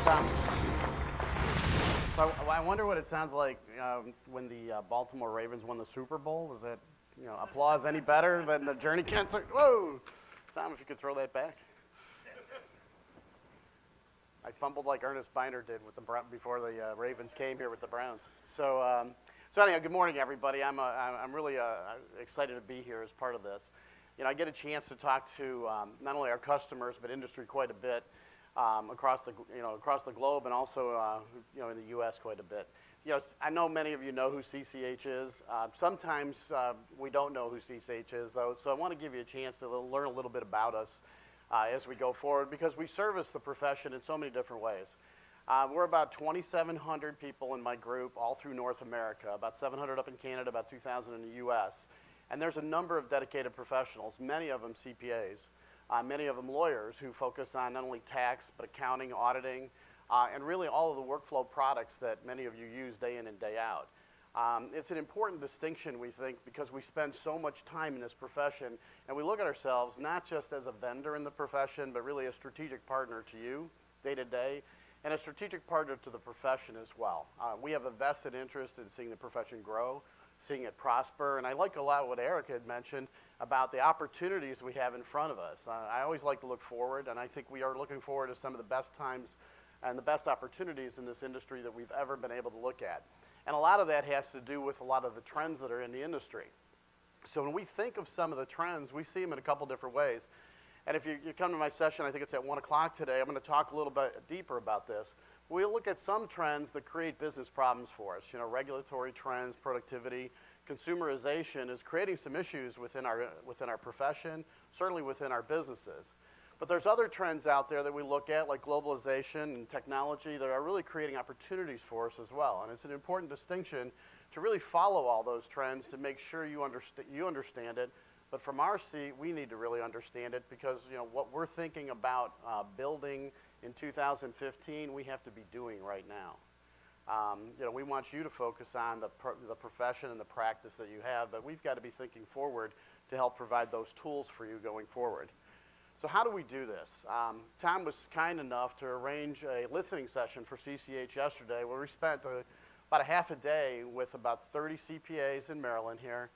Tom. So I wonder what it sounds like when the Baltimore Ravens won the Super Bowl. Was that, applause any better than the Journey concert? Whoa! Tom, if you could throw that back. I fumbled like Ernest Biner did with the before the Ravens came here with the Browns. So anyhow, good morning, everybody. I'm really excited to be here as part of this. I get a chance to talk to not only our customers but industry quite a bit across the globe, and also in the U.S. quite a bit. I know many of you know who CCH is. Sometimes we don't know who CCH is, though. So I want to give you a chance to learn a little bit about us as we go forward, because we service the profession in so many different ways. We're about 2,700 people in my group all through North America, about 700 up in Canada, about 2,000 in the U.S. And there's a number of dedicated professionals, many of them CPAs, many of them lawyers who focus on not only tax but accounting, auditing, and really all of the workflow products that many of you use day in and day out. It's an important distinction, we think, because we spend so much time in this profession, and we look at ourselves not just as a vendor in the profession, but really a strategic partner to you day to day, and a strategic partner to the profession as well. We have a vested interest in seeing the profession grow, seeing it prosper, and I like a lot what Erica had mentioned about the opportunities we have in front of us. I always like to look forward, and I think we are looking forward to some of the best times and the best opportunities in this industry that we've ever been able to look at. And a lot of that has to do with a lot of the trends that are in the industry. So when we think of some of the trends, we see them in a couple different ways. And if you come to my session, I think it's at 1 o'clock today, I'm going to talk a little bit deeper about this. We'll look at some trends that create business problems for us. Regulatory trends, productivity, consumerization is creating some issues within our profession, certainly within our businesses. But there's other trends out there that we look at, like globalization and technology, that are really creating opportunities for us as well. And it's an important distinction to really follow all those trends to make sure you understand it. But from our seat, we need to really understand it, because what we're thinking about building in 2015, we have to be doing right now. We want you to focus on the profession and the practice that you have, but we've got to be thinking forward to help provide those tools for you going forward. So how do we do this? Tom was kind enough to arrange a listening session for CCH yesterday, where we spent about a half a day with about 30 CPAs in Maryland here,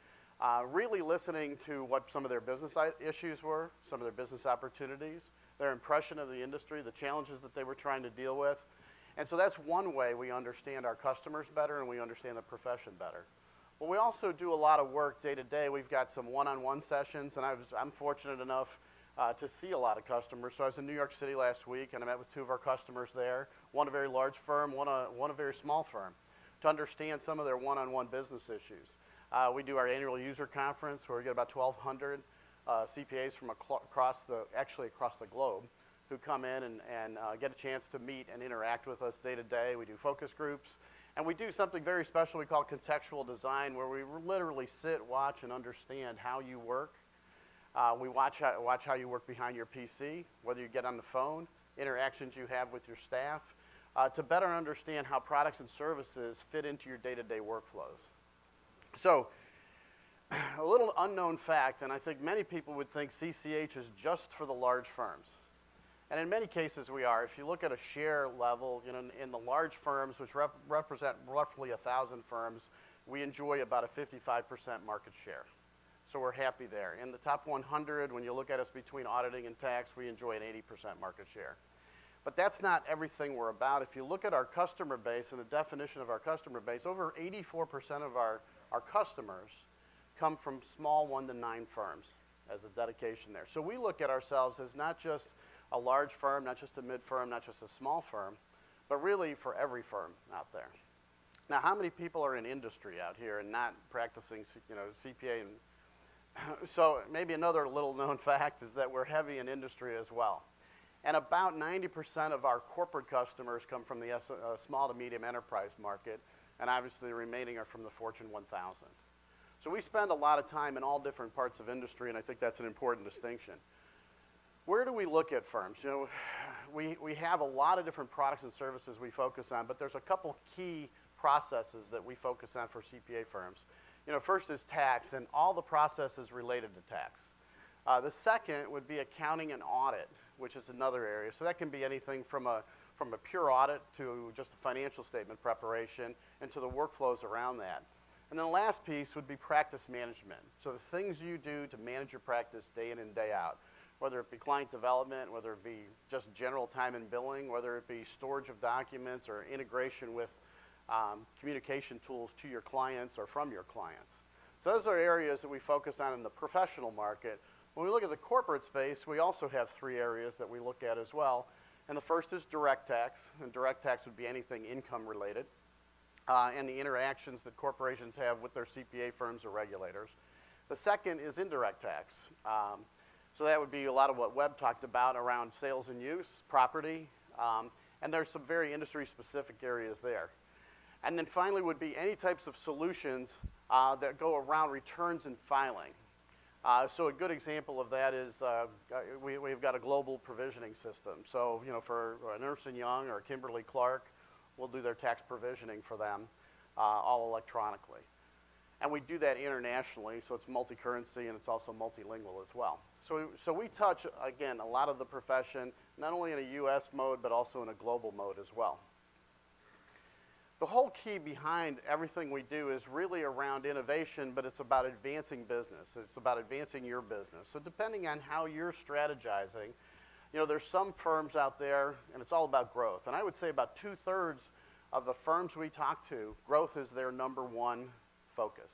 really listening to what some of their business issues were, some of their business opportunities, their impression of the industry, the challenges that they were trying to deal with. And so that's one way we understand our customers better and we understand the profession better. But we also do a lot of work day to day. We've got some one-on-one sessions, and I'm fortunate enough to see a lot of customers. So I was in New York City last week, and I met with two of our customers there, one a very large firm, one a very small firm, to understand some of their one-on-one business issues. We do our annual user conference, where we get about 1,200 CPAs from across the globe who come in and get a chance to meet and interact with us day to day. We do focus groups, and we do something very special we call contextual design, where we literally sit, watch, and understand how you work. We watch how you work behind your PC, whether you get on the phone, interactions you have with your staff, to better understand how products and services fit into your day-to-day workflows. So, a little unknown fact, and I think many people would think CCH is just for the large firms. And in many cases we are. If you look at a share level, in the large firms, which represent roughly 1,000 firms, we enjoy about a 55% market share. So we're happy there. In the top 100, when you look at us between auditing and tax, we enjoy an 80% market share. But that's not everything we're about. If you look at our customer base and the definition of our customer base, over 84% of our customers come from small 1 to 9 firms as a dedication there. So we look at ourselves as not just a large firm, not just a mid firm, not just a small firm, but really for every firm out there. Now, how many people are in industry out here and not practicing CPA? So maybe another little known fact is that we're heavy in industry as well. And about 90% of our corporate customers come from the small to medium enterprise market, and obviously the remaining are from the Fortune 1000. So we spend a lot of time in all different parts of industry, and I think that's an important distinction. Where do we look at firms? We have a lot of different products and services we focus on, but there's a couple key processes that we focus on for CPA firms. First is tax and all the processes related to tax. The second would be accounting and audit, which is another area. So that can be anything from a from a pure audit to just a financial statement preparation and to the workflows around that. And then the last piece would be practice management. So the things you do to manage your practice day in and day out, whether it be client development, whether it be just general time and billing, whether it be storage of documents or integration with communication tools to your clients or from your clients. So those are areas that we focus on in the professional market. When we look at the corporate space, we also have 3 areas that we look at as well. And the first is direct tax, and direct tax would be anything income related, and the interactions that corporations have with their CPA firms or regulators. The second is indirect tax. So that would be a lot of what Webb talked about around sales and use, property, and there's some very industry-specific areas there. And then finally would be any types of solutions that go around returns and filing. So a good example of that is we've got a global provisioning system. So for Ernst & Young or Kimberly-Clark, we'll do their tax provisioning for them all electronically. And we do that internationally, so it's multi-currency and it's also multilingual as well. So we touch, again, a lot of the profession, not only in a US mode, but also in a global mode as well. The whole key behind everything we do is really around innovation, but it's about advancing business. It's about advancing your business. So depending on how you're strategizing, there's some firms out there, and it's all about growth. And I would say about 2/3 of the firms we talk to, growth is their #1 focus.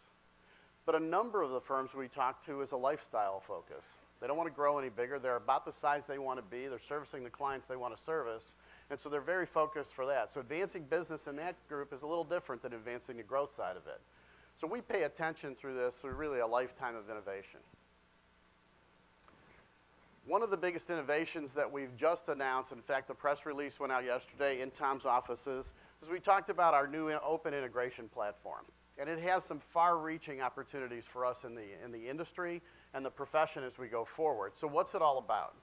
But a number of the firms we talk to is a lifestyle focus. They don't want to grow any bigger. They're about the size they want to be. They're servicing the clients they want to service. And so they're very focused for that. So advancing business in that group is a little different than advancing the growth side of it. So we pay attention through this through really a lifetime of innovation. One of the biggest innovations that we've just announced, in fact, the press release went out yesterday in Tom's offices, is we talked about our new open integration platform. And it has some far-reaching opportunities for us in the industry and the profession as we go forward. So what's it all about?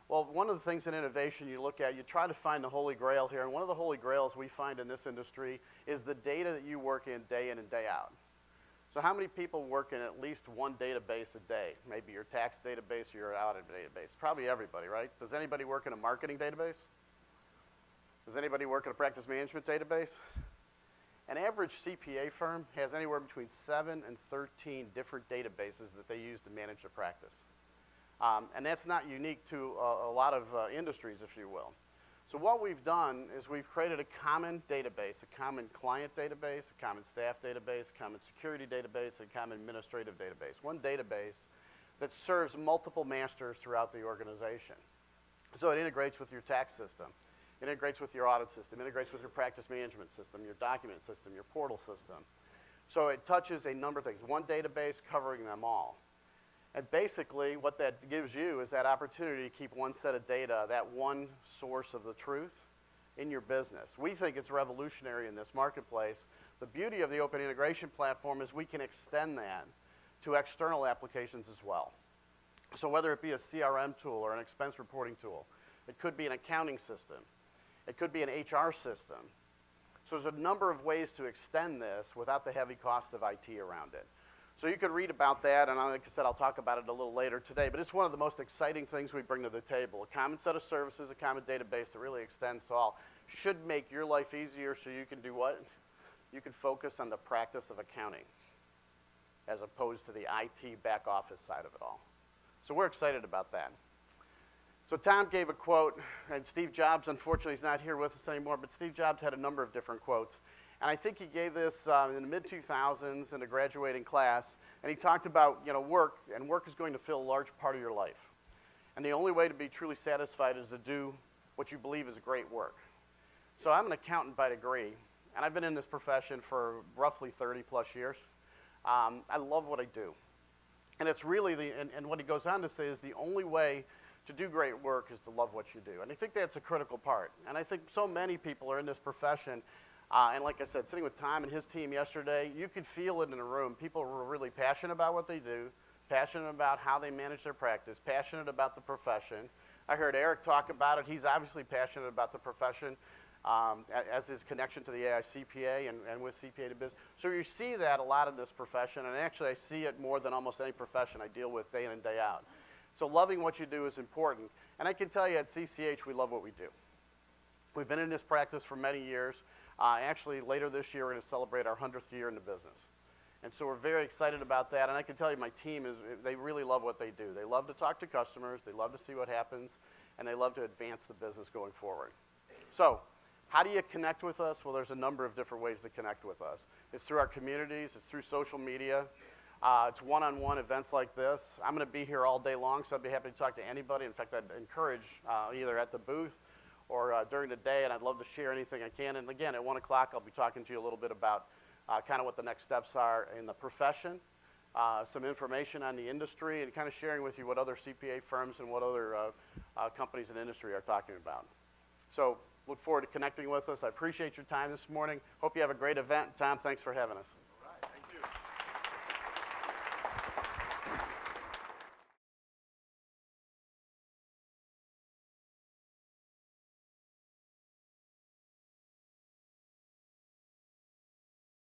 Well, one of the things in innovation you look at, you try to find the holy grail here, and one of the holy grails we find in this industry is the data that you work in and day out. So how many people work in at least one database a day? Maybe your tax database or your audit database. Probably everybody, right? Does anybody work in a marketing database? Does anybody work in a practice management database? An average CPA firm has anywhere between 7 and 13 different databases that they use to manage their practice. And that's not unique to a lot of industries, if you will. So what we've done is we've created a common database, a common client database, a common staff database, a common security database, a common administrative database. One database that serves multiple masters throughout the organization. So it integrates with your tax system. It integrates with your audit system, integrates with your practice management system, your document system, your portal system. So it touches a number of things. One database covering them all. And basically, what that gives you is that opportunity to keep one set of data, that one source of the truth in your business. We think it's revolutionary in this marketplace. The beauty of the open integration platform is we can extend that to external applications as well. So whether it be a CRM tool or an expense reporting tool, it could be an accounting system, it could be an HR system. So there's a number of ways to extend this without the heavy cost of IT around it. So you could read about that, and like I said, I'll talk about it a little later today, but it's one of the most exciting things we bring to the table. A common set of services, a common database that really extends to all. Should make your life easier so you can do what? You can focus on the practice of accounting as opposed to the IT back office side of it all. So we're excited about that. So Tom gave a quote, and Steve Jobs, unfortunately, is not here with us anymore, but Steve Jobs had a number of different quotes. And I think he gave this in the mid-2000s in a graduating class, and he talked about work, and work is going to fill a large part of your life. And the only way to be truly satisfied is to do what you believe is great work. So I'm an accountant by degree, and I've been in this profession for roughly 30-plus years. I love what I do. And it's really, and what he goes on to say is the only way to do great work is to love what you do. And I think that's a critical part. And I think so many people are in this profession. And like I said, sitting with Tom and his team yesterday, you could feel it in a room. People were really passionate about what they do, passionate about how they manage their practice, passionate about the profession. I heard Eric talk about it. He's obviously passionate about the profession as his connection to the AICPA and with CPA to business. So you see that a lot in this profession, and actually I see it more than almost any profession I deal with day in and day out. So loving what you do is important. And I can tell you at CCH, we love what we do. We've been in this practice for many years. Actually, later this year, we're going to celebrate our 100th year in the business. And so we're very excited about that. And I can tell you my team, they really love what they do. They love to talk to customers. They love to see what happens. And they love to advance the business going forward. So how do you connect with us? Well, there's a number of different ways to connect with us. It's through our communities. It's through social media. It's one-on-one events like this. I'm going to be here all day long, so I'd be happy to talk to anybody. In fact, I'd encourage either at the booth or during the day, and I'd love to share anything I can. And again, at 1 o'clock, I'll be talking to you a little bit about kind of what the next steps are in the profession, some information on the industry, and kind of sharing with you what other CPA firms and what other companies in the industry are talking about. So look forward to connecting with us. I appreciate your time this morning. Hope you have a great event. Tom, thanks for having us.